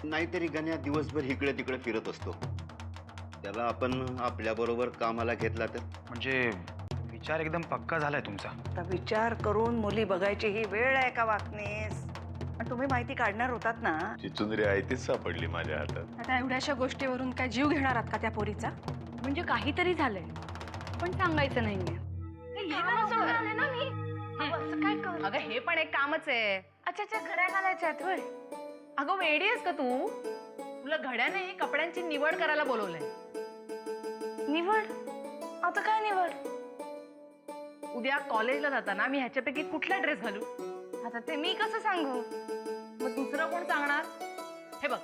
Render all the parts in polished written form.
नाहीतरी गण्या दिवसभर इकडे तिकडे फिरत असतो. त्याला आपण आपल्या बरोबर कामाला घेतला तर. म्हणजे विचार एकदम पक्का झालाय तुमचा. आता विचार करून मुली बघायची ही वेळ आहे का वाकणीस? आणि तुम्ही माहिती काढणार होतात ना. ती चुंदरी आहे तीच सापडली माझ्या हातात. आता एवढ्याशा गोष्टीवरून काय जीव घेणार आहात का त्या पोरीचा? म्हणजे काहीतरी झालंय पण सांगायचं नाहीये. अगं हे पण एक कामच आहे. अच्छा अच्छा, घड्या घालायच्या आहेत होय? अगं वेडी आहेस का तू? तुला घड्याने कपड्यांची निवड करायला बोलवलंय. निवड? आता काय निवड? उद्या कॉलेजला जाताना मी ह्याच्यापैकी कुठला ड्रेस घालू? आता ते मी कसं सांगू? मग दुसरं कोण सांगणार? हे बघ,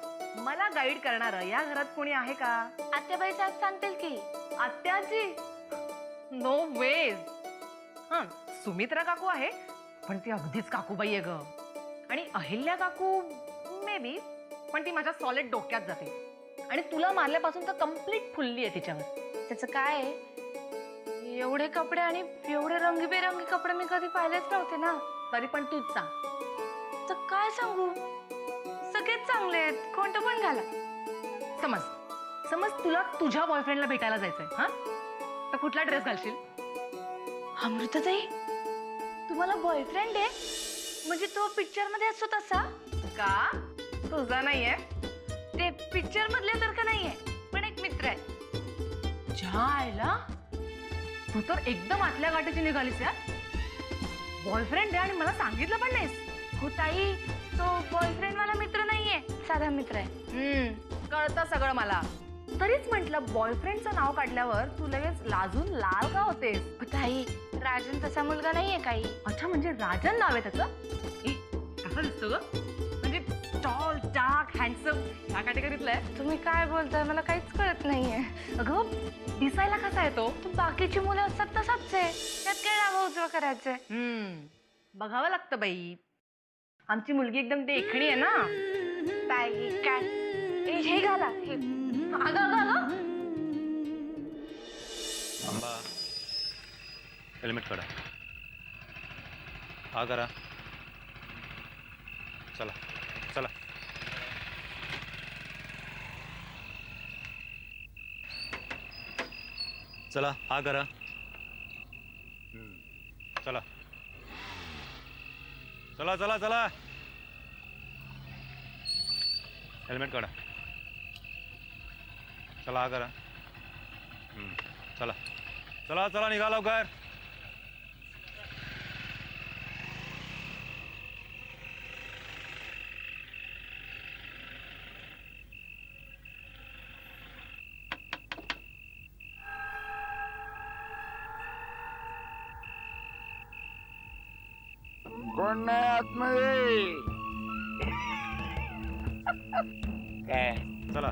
मला गाईड करणार या घरात कोणी आहे का? आत्याबाई साहेब सांगतील की. आत्याची? No veg. हा, सुमित्रा काकू आहे पण ती अगदीच काकूबाई आहे ग. आणि अहिल्या काकू मे बी, पण ती माझ्या सॉलिड डोक्यात जाते. आणि तुला मारल्यापासून तर कम्प्लीट फुलली आहे तिच्यावर. त्याचं काय आहे? एवढे कपडे आणि एवढे रंगीबेरंगी कपडे मी कधी पाहिलेच नव्हते ना. तरी पण तूच सांग. तर काय सांगू? सगळेच चांगले आहेत, कोणतं पण घाला. समज तुला तुझ्या बॉयफ्रेंडला भेटायला जायचंय, हा, तर कुठला ड्रेस घालशील? अमृताताई, तुम्हाला बॉयफ्रेंड आहे? म्हणजे तो पिक्चर मध्ये असतो तसा? का तुझा नाहीये? ते पिक्चर मधल्यासारखं नाहीये, पण एक मित्र आहे. जायला तू तर एकदम आतल्या गाठीची निघालीस यार. बॉयफ्रेंड आहे आणि मला सांगितलं पण नाहीस. हो ताई, तो बॉयफ्रेंड वाला मित्र नाहीये, साधा मित्र आहे. कळतं सगळं मला. तरीच म्हंटल बॉयफ्रेंडचं नाव काढल्यावर तू लगेच लाजून लाल का होतेस? हो ताई, राजन तसा मुलगा नाहीये काही. अच्छा, म्हणजे राजन नाव आहे त्याचं? कसं दिसतो ग? म्हणजे टॉल, डार्क, हँडसम ह्या कॅटेगरीतलं आहे? तुम्ही काय बोलताय, मला काहीच कळत नाहीये. अगं दिसायला कसा आहे तो? बाकीची मुलं असतात तसाच आहे, त्यात काय डावा उजवा करायचंय? बघावं लागतं बाई. आमची मुलगी एकदम देखणी आहे ना. ताई काय हे घाला हे. अगं अगं अगं, अंबा, हेल्मेट काढा. हा करा. चला चला. चला हा करा. चला चला चला चला. हेल्मेट काढा. चला हा करा. चला चला चला, निघा लवकर. कोण नाही आतमध्ये? काय चला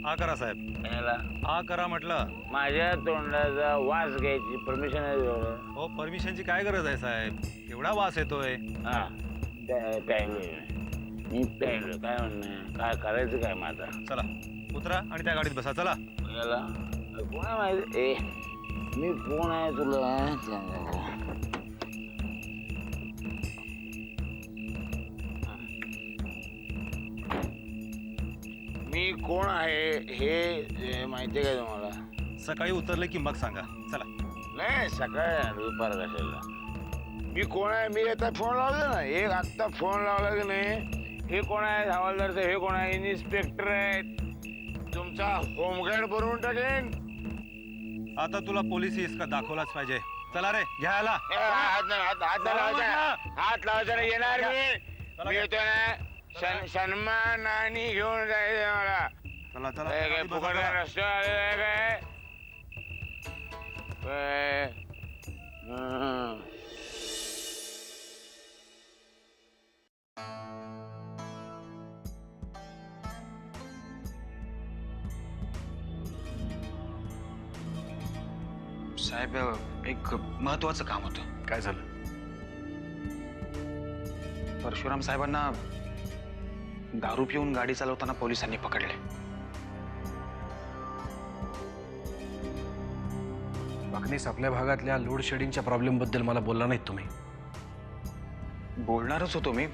हा करा साहेब. याला हा करा म्हटलं. माझ्या तोंडाचा वास घ्यायची परमिशन आहे तुला? हो, परमिशनची काय गरज आहे साहेब? एवढा वास येतोय. हा, प्यायलोय मी, प्यायलो. काय म्हणणं, काय करायचं काय माझा? चला उतरा आणि त्या गाडीत बसा. चला. याला कोण आहे माहिती? ए, मी कोण आहे तुला? मी कोण आहे हे माहिती आहे का तुम्हाला? सकाळी उतरले की मग सांगा. चला. नाही, सकाळी दुपार कशाला? मी कोण आहे? मी आता फोन लावला ना, एक आत्ता फोन लावला की नाही. हे कोण आहे? हवालदारचं. हे कोण आहे? इन्स्पेक्टर आहेत. तुमचा होमगार्ड बनवून टाकेन. आता तुला पोलीस इसका दाखवलाच पाहिजे. चला रे, घ्यायला. हात लावायचा येणार मी येतो ना. सन्मानाने घेऊन जायचं मला. चला चला. काय फुकट रस्ता आलेला आहे काय? साहेब, एक महत्वाचं काम होतं. काय झालं? परशुराम साहेबांना दारू पिऊन गाडी चालवताना पोलिसांनी पकडले. वाकणीस, आपल्या भागातल्या लोड शेडिंगच्या प्रॉब्लेम बद्दल मला बोलला नाहीत तुम्ही? बोलणारच होतो मी,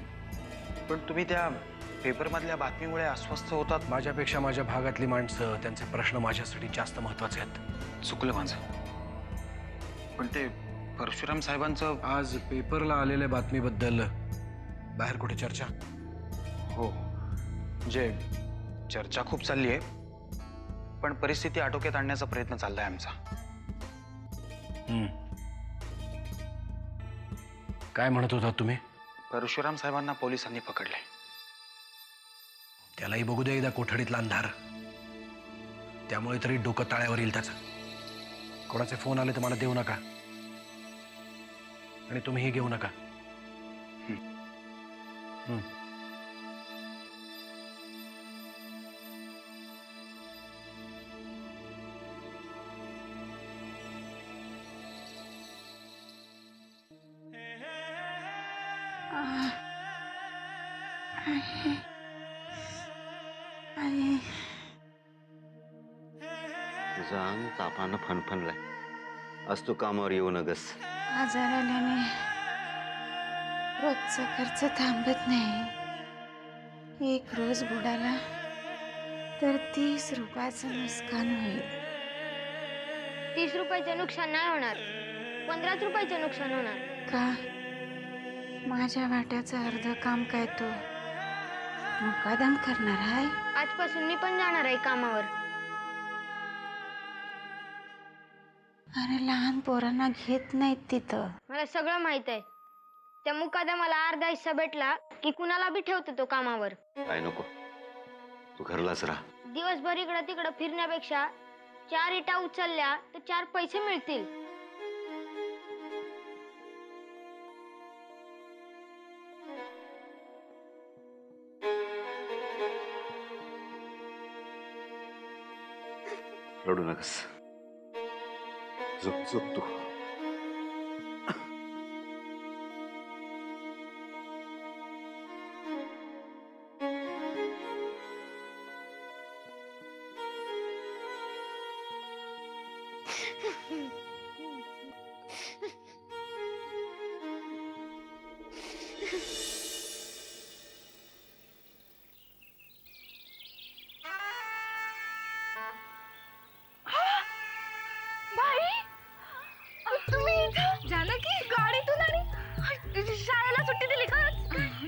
पण तुम्ही त्या पेपरमधल्या बातमीमुळे अस्वस्थ होतात. माझ्यापेक्षा माझ्या भागातली माणसं, त्यांचे प्रश्न माझ्यासाठी जास्त महत्वाचे आहेत. चुकलं माझं. पण ते परशुराम साहेबांचं. आज पेपरला आलेल्या बातमीबद्दल बाहेर कुठे चर्चा? हो, म्हणजे चर्चा खूप चालली आहे, पण परिस्थिती आटोक्यात आणण्याचा प्रयत्न चाललाय आमचा. काय म्हणत होता तुम्ही? परशुराम साहेबांना पोलिसांनी पकडले. त्यालाही बघू दे एकदा कोठडीतला अंधार. त्यामुळे तरी डोकं ताळ्यावर येईल त्याचं. कोणाचे फोन आले तर मला देऊ नका, आणि तुम्हीही घेऊ नका. तुझा अंग तापानं फणफणलाय. आज तू कामावर येऊ नगस. आजार आल्याने रोजचा खर्च थांबत नाही. एक रोज बुडाला तर 30 रुपयाचं नुकसान होईल. 30 रुपयाचं नुकसान नाही होणार, 15 रुपयाचं नुकसान होणार. का? माझ्या वाट्याचं अर्ध काम काय तो मुकादम करणार आहे? आजपासून मी पण जाणार आहे कामावर. अरे लहान पोरांना घेत नाहीत तिथं. मला सगळं माहित आहे. त्या मुकादमाला अर्धा हिस्सा भेटला की कुणाला बी ठेवतो तो कामावर. काय नको, तू घरलाच राहा. दिवसभर इकडं तिकडं फिरण्यापेक्षा 4 इटा उचलल्या तर 4 पैसे मिळतील. रडू नकस. झोप झोप तू. तुम्ही इथं? जानकी गाडीतून आणि शाळेला सुट्टी दिली का?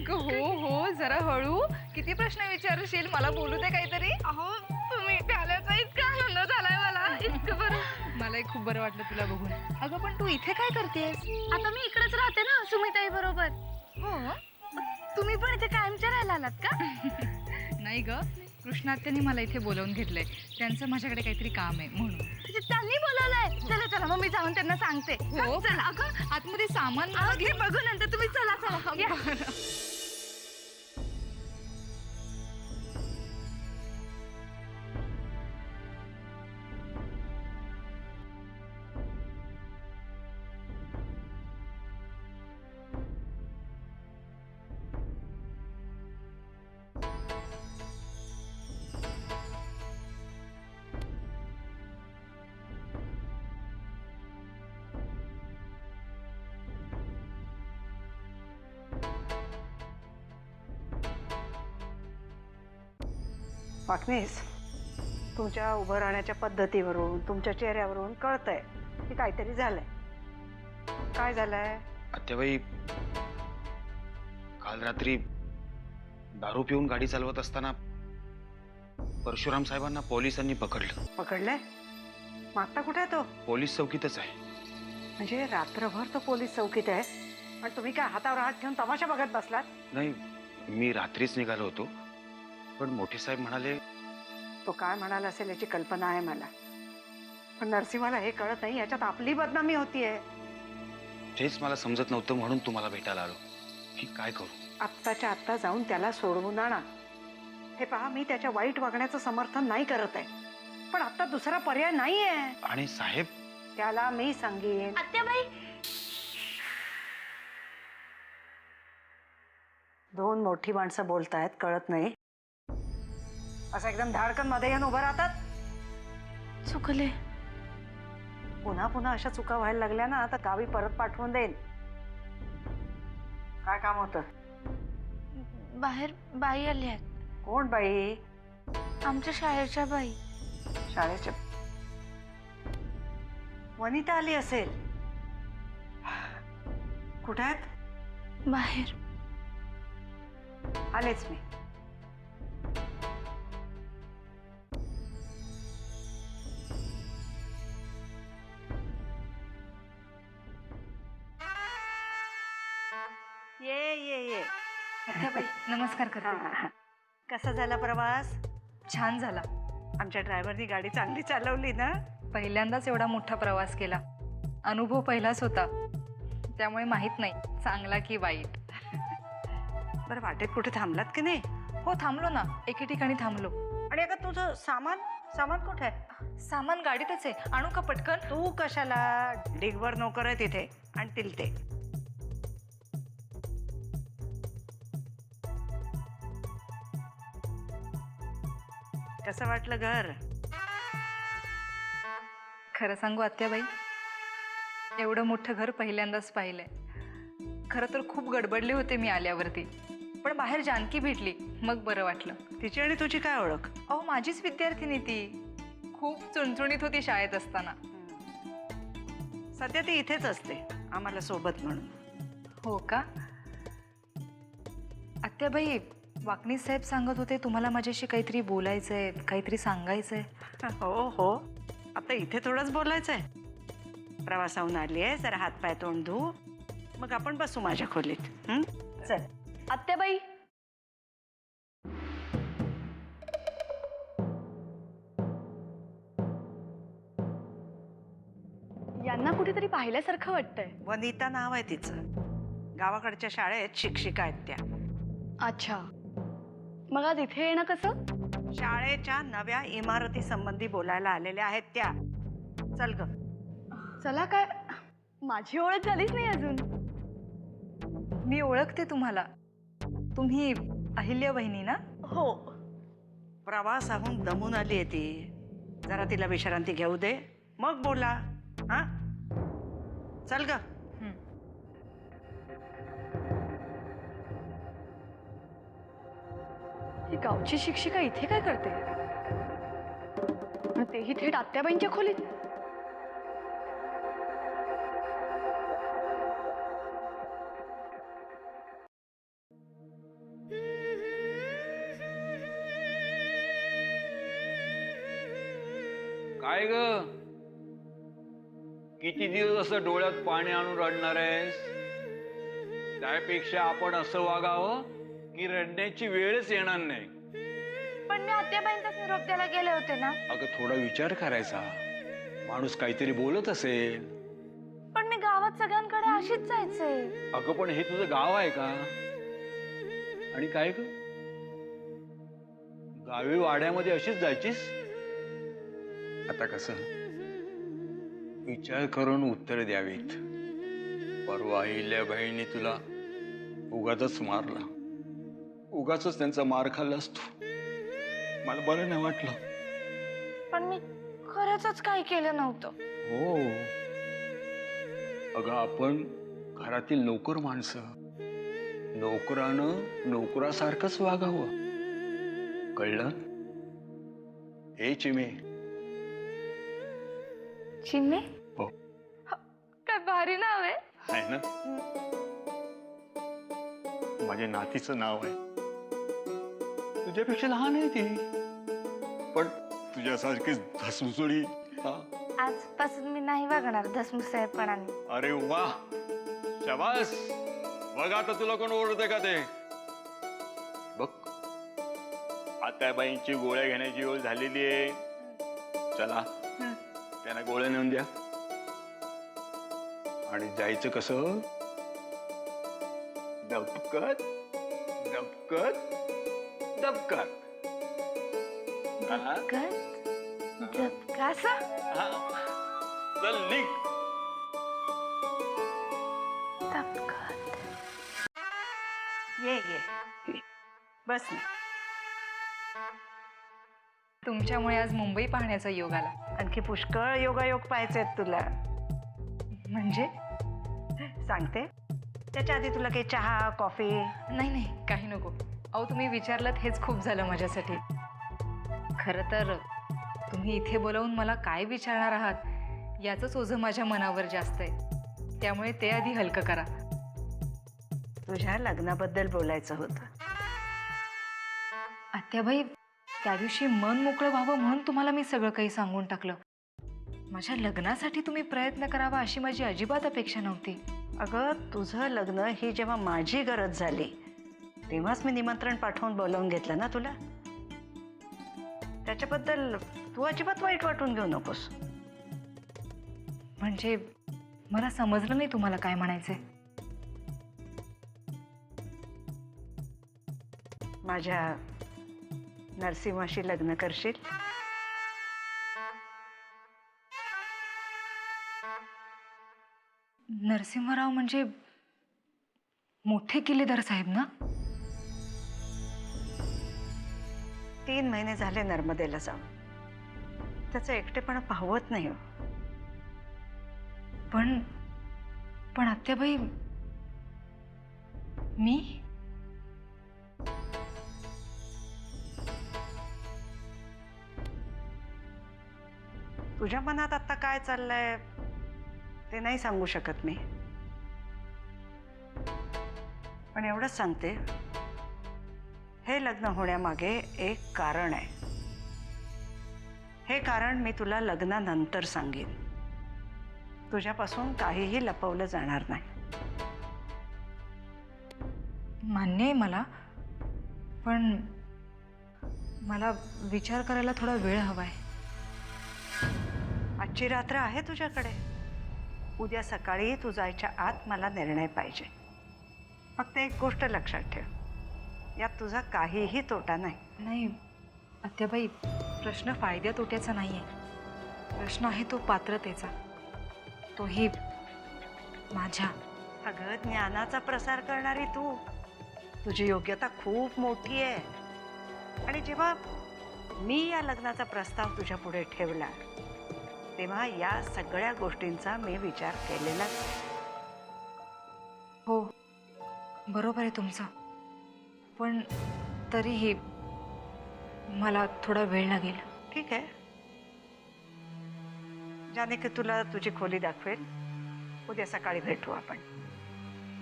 हो हो, जरा हळू. किती प्रश्न विचारशील, मला बोलू दे काहीतरी. अहो तुम्ही इथे आल्याचा इतका आनंद झालाय मला. इतकं बरं. मलाही खूप बरं वाटलं तुला बघून. अगं पण तू इथे काय करतेस? आता मी इकडेच राहते ना सुमिताई बरोबर. हो. तुम्ही पण इथे कायमच्या राहायला आलात का? नाही ग, कृष्णात्यांनी मला इथे बोलावून घेतलंय. त्यांचं माझ्याकडे काहीतरी काम आहे म्हणून. त्यांनी बोलवलंय. चला चला मग मी जाऊन त्यांना सांगते. हो. चला. अगं आतमध्ये सामान ते बघू नंतर. तुम्ही चला चला या. वाकनीस, तुमच्या उभं राहण्याच्या पद्धतीवरून, तुमच्या चेहऱ्यावरून कळतंय की काहीतरी झालंय. काय झालंय? आत्याबाई, काल रात्री दारू पिऊन गाडी चालवत असताना परशुराम साहेबांना पोलिसांनी पकडलं. पकडलंय? मग आता कुठे आहे तो? पोलीस चौकीतच आहे. म्हणजे रात्रभर तो पोलीस चौकीत आहे आणि तुम्ही काय हातावर हात ठेवून तमाशा बघत बसलात? नाही, मी रात्रीच निघालो होतो, पण मोठे साहेब म्हणाले. तो काय म्हणाला असेल याची कल्पना आहे मला, पण नरसिंहाला हे कळत नाही याच्यात आपली बदनामी होतीये. तेच मला समजत नव्हतं, म्हणून तुम्हाला भेटायला आलो. की काय करू? आत्ताच्या आत्ता जाऊन त्याला सोडवून आणा. हे पहा, मी त्याच्या वाईट वागण्याचं समर्थन नाही करत आहे, पण आता दुसरा पर्याय नाहीये. आणि साहेब? त्याला मी सांगेन. आत्याबाई, 2 मोठी माणसं बोलतायत, कळत नाही? असं एकदम धाडकन मध्ये येऊन उभं राहतात. चुकले. पुन्हा पुन्हा अशा चुका व्हायला लागल्या ना तर गावी परत पाठवून देईन. काय काम होतं? बाहेर बाई आली आहेत. कोण बाई? आमच्या शाळेच्या बाई. शाळेच्या वनिता आली असेल. कुठे आहेत? बाहेर. आलेच मी. ये ये ये. नमस्कार करते. कसा झाला प्रवास? छान झाला. आमच्या ड्रायव्हरनी गाडी चांगली चालवली ना? पहिल्यांदाच एवढा मोठा प्रवास केला. अनुभव पहिलाच होता, त्यामुळे माहित नाही चांगला की वाईट. बरं, वाटेत कुठे थांबलात की नाही? हो थांबलो ना, एके ठिकाणी थांबलो. आणि अगं तुझं सामान सामान कुठे आहे? सामान गाडीतच आहे, आणू का पटकन? तू कशाला? ढिगभर नोकर आहे तिथे, आणतील ते. कसं वाटलं घर? खरं सांगू आत्याबाई, एवढं मोठं घर पहिल्यांदाच पाहिलंय. खरं तर खूप गडबडले होते मी आल्यावरती, पण बाहेर जानकी भेटली, मग बरं वाटलं. तिची आणि तुझी काय ओळख? अहो माझीच विद्यार्थिनी ती. खूप चुणचुणीत होती शाळेत असताना. सध्या ती इथेच असते, आम्हाला सोबत म्हणून. हो का? आत्याबाई, वाकणी साहेब सांगत होते तुम्हाला माझ्याशी काहीतरी बोलायचंय, काहीतरी सांगायचंय. हो हो, आता इथे थोडंच बोलायचंय. प्रवासाहून आली आहे, जरा हातपाय तोंड धू, मग आपण बसू माझ्या खोलीत. चल. आत्याबाई, यांना कुठेतरी पाहिल्यासारखं वाटतंय. वनिता नाव आहे तिचं. गावाकडच्या शाळेत शिक्षिका आहेत त्या. अच्छा, मग आज इथे येणं कसं? शाळेच्या नव्या इमारती संबंधी बोलायला आलेल्या आहेत त्या. चल ग. चला, काय माझी ओळख झालीच नाही अजून. मी ओळखते तुम्हाला. तुम्ही अहिल्या बहिणी ना? हो. प्रवासाहून दमून आली आहे ती. जरा तिला विश्रांती घेऊ दे, मग बोला. हा, चल ग. ही गावची शिक्षिका इथे काय करते? आणि तेही थेट आत्याबाईंच्या खोलीत. काय ग, किती दिवस असं डोळ्यात पाणी आणून रडणार आहेस? त्यापेक्षा आपण असं वागावं की रडण्याची वेळच येणार नाही. पण मी आत्याबाईंचाच निरोप द्यायला गेले होते ना. अगं थोडा विचार करायचा. माणूस काहीतरी बोलत असेल. पण मी गावात सगळ्यांकडे अशीच जायचे. अगं पण हे तुझं गाव आहे का? आणि काय ग, गावी वाड्यामध्ये अशीच जायचीस? आता कसं विचार करून उत्तर द्यावीत. परवा अहिल्या बहिणी तुला उगाचच मारला. उगाचच त्यांचा मार खाल्लास तू. मला बरं नाही वाटलं. पण मी खरंच काही केलं नव्हतं. हो अगं, आपण घरातील नोकर माणसं. नोकरानं नोकरासारखंच वागावं, कळलं? हे चिमे. चिमणे? हो. काय भारी नाव आहे. आहे ना? माझ्या नातीचं नाव आहे. तुझ्यापेक्षा लहान आहे ती, पण तुझ्यासारखी धसमुसळी. आजपासून मी नाही वागणार धसमुसळपणाने. अरे वा, शाबास. बघ आता तुला कोण ओरडते का ते. बघ, आत्याबाईंची गोळ्या घेण्याची वेळ झालेली आहे. चला, त्यांना गोळ्या नेऊन द्या. आणि जायचं कसं? दबकत दबकत दबकत. कसा? चल निघ. ये ये, बस ना. तुमच्यामुळे आज मुंबई पाहण्याचा योग आला. आणखी पुष्कळ योगायोग पाहायचे आहेत तुला. म्हणजे? सांगते. त्याच्या आधी तुला काही चहा कॉफी? नाही नाही, काही नको. अहो तुम्ही विचारलं हेच खूप झालं माझ्यासाठी. खरं तर तुम्ही इथे बोलावून मला काय विचारणार आहात याचंच ओझं माझ्या मनावर जास्त आहे. त्यामुळे ते आधी हलकं करा. तुझ्या लग्नाबद्दल बोलायचं होतं. आत्याबाई, त्या दिवशी मन मोकळं व्हावं म्हणून तुम्हाला मी सगळं काही सांगून टाकलं. माझ्या लग्नासाठी तुम्ही प्रयत्न करावा अशी माझी अजिबात अपेक्षा नव्हती. अगं तुझं लग्न ही जेव्हा माझी गरज झाली तेव्हाच मी निमंत्रण पाठवून बोलावून घेतलं ना तुला. त्याच्याबद्दल तू अजिबात वाईट वाटून घेऊ नकोस. म्हणजे मला समजलं नाही तुम्हाला काय म्हणायचंय. माझ्या नरसिंहाशी लग्न करशील? नरसिंहराव म्हणजे मोठे किल्लेदार साहेब ना? 3 महिने झाले नर्मदेला जाऊन. त्याचा एकटेपणा पाहवत नाही हो. पण आत्याबाई, मी तुझ्या मनात आता काय चाललंय ते नाही सांगू शकत मी. पण एवढंच सांगते, हे लग्न होण्यामागे एक कारण आहे. हे कारण मी तुला लग्नानंतर सांगेन. तुझ्यापासून काहीही लपवलं जाणार नाही. मान्य आहे मला, पण मला विचार करायला थोडा वेळ हवाय. आजची रात्र आहे तुझ्याकडे. उद्या सकाळी तू जायच्या आत मला निर्णय पाहिजे. फक्त एक गोष्ट लक्षात ठेव, यात तुझा काहीही तोटा नाही. नाही आत्याबाई, प्रश्न फायद्या तोट्याचा नाही आहे. प्रश्न आहे तो पात्रतेचा. तोही माझ्या. अगं ज्ञानाचा प्रसार करणारी तू. तुझी योग्यता खूप मोठी आहे. आणि जेव्हा मी या लग्नाचा प्रस्ताव तुझ्या पुढे ठेवला तेव्हा या सगळ्या गोष्टींचा मी विचार केलेला. हो, बरोबर आहे तुमचं. पण तरीही मला थोडा वेळ लागेल. ठीक आहे, जाने की तुला तुझी खोली दाखवेल. उद्या सकाळी भेटू आपण.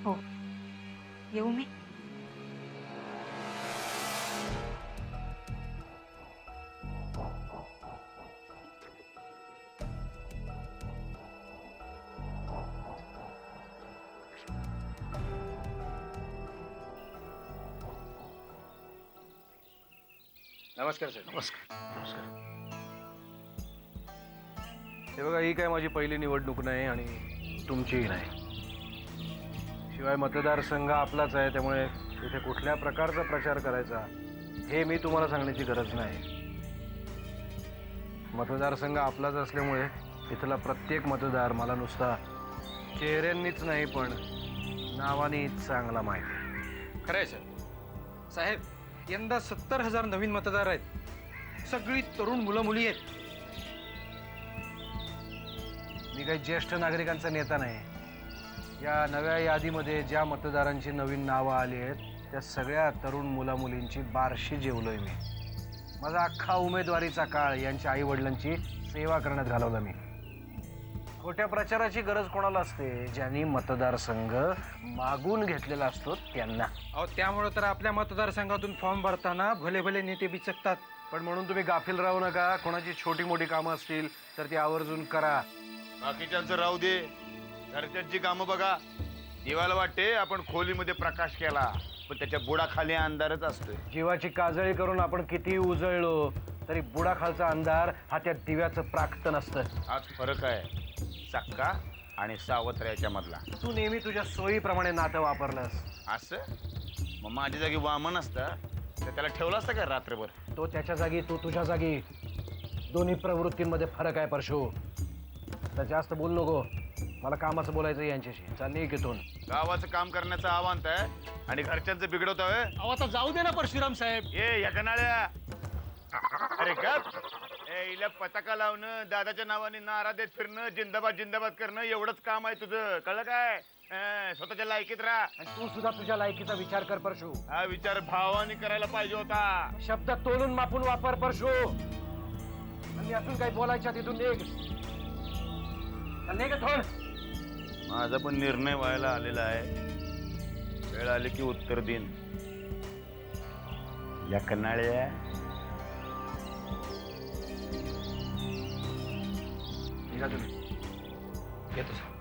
हो, येऊ मी? नमस्कार सर. नमस्कार. हे बघा, ही काय माझी पहिली निवडणूक नाही आणि तुमचीही नाही. शिवाय मतदारसंघ आपलाच आहे, त्यामुळे इथे कुठल्या प्रकारचा प्रचार करायचा हे मी तुम्हाला सांगण्याची गरज नाही. मतदारसंघ आपलाच असल्यामुळे इथला प्रत्येक मतदार मला नुसता चेहऱ्यांनीच नाही पण नावानेच चांगला माहिती आहे. खरंय सर. साहेब, यंदा 70,000 नवीन मतदार आहेत. सगळी तरुण मुलं मुली आहेत. मी काही ज्येष्ठ नागरिकांचा नेता नाही. या नव्या यादीमध्ये ज्या मतदारांची नवीन नावं आली आहेत त्या सगळ्या तरुण मुलामुलींची बारशी जेवलोय मी. माझा अख्खा उमेदवारीचा काळ यांच्या आई वडिलांची सेवा करण्यात घालवला मी. खोट्या प्रचाराची गरज कोणाला असते? ज्यांनी मतदारसंघ मागून घेतलेला असतो त्यांना. अहो, त्यामुळे तर आपल्या मतदारसंघातून फॉर्म भरताना भले भले नेते बिचकतात. पण म्हणून तुम्ही गाफील राहू नका. कोणाची छोटी मोठी कामं असतील तर ती आवर्जून करा. बाकीच्यांचं राहू दे, घरच्यांची कामं बघा. देवाला वाटते आपण खोलीमध्ये प्रकाश केला, पण त्याच्या बुडाखाली अंधारच असतोय. जीवाची काजळी करून आपण कितीही उजळलो तरी बुडाखालचा अंधार हा त्या दिव्याचं प्राक्तन असतं. हाच फरक आहे सक्का आणि सावत्र मधला. तू नेहमी तुझ्या सोयीप्रमाणे नातं वापरलंस. असं मग माझ्या जागी वामन असता तर त्याला ठेवला असता का रात्रभर? तो त्याच्या जागी, तू तुझ्या जागी. दोन्ही प्रवृत्तींमध्ये फरक आहे परशु. तर जास्त बोल नको. मला कामाचं बोलायचं यांच्याशी. चालली इथून. गावाचं काम करण्याचं आव्हान आहे आणि घरच्यांचं बिघडवतोय. अहो, आता जाऊ दे ना परशुराम साहेब. ए या गणाळ्या, अरे गप. हिला पताका लावणं, दादाच्या नावाने नारा देत फिरणं, जिंदाबाद जिंदाबाद करणं एवढंच काम आहे तुझं, कळलं काय? स्वतःच्या लायकीत राहा. आणि तू सुद्धा तुझ्या लायकीचा विचार कर परशु. हा विचार भावाने करायला पाहिजे होता. शब्द तोलून मापून वापर परशु. आणि अजून काही बोलायच्या तिथून निघ. निघ थोड. माझा पण निर्णय व्हायला आलेला आहे. वेळ आली की उत्तर देईन. या कन्नाळ्या निघा तुम्ही. येतो साहेब.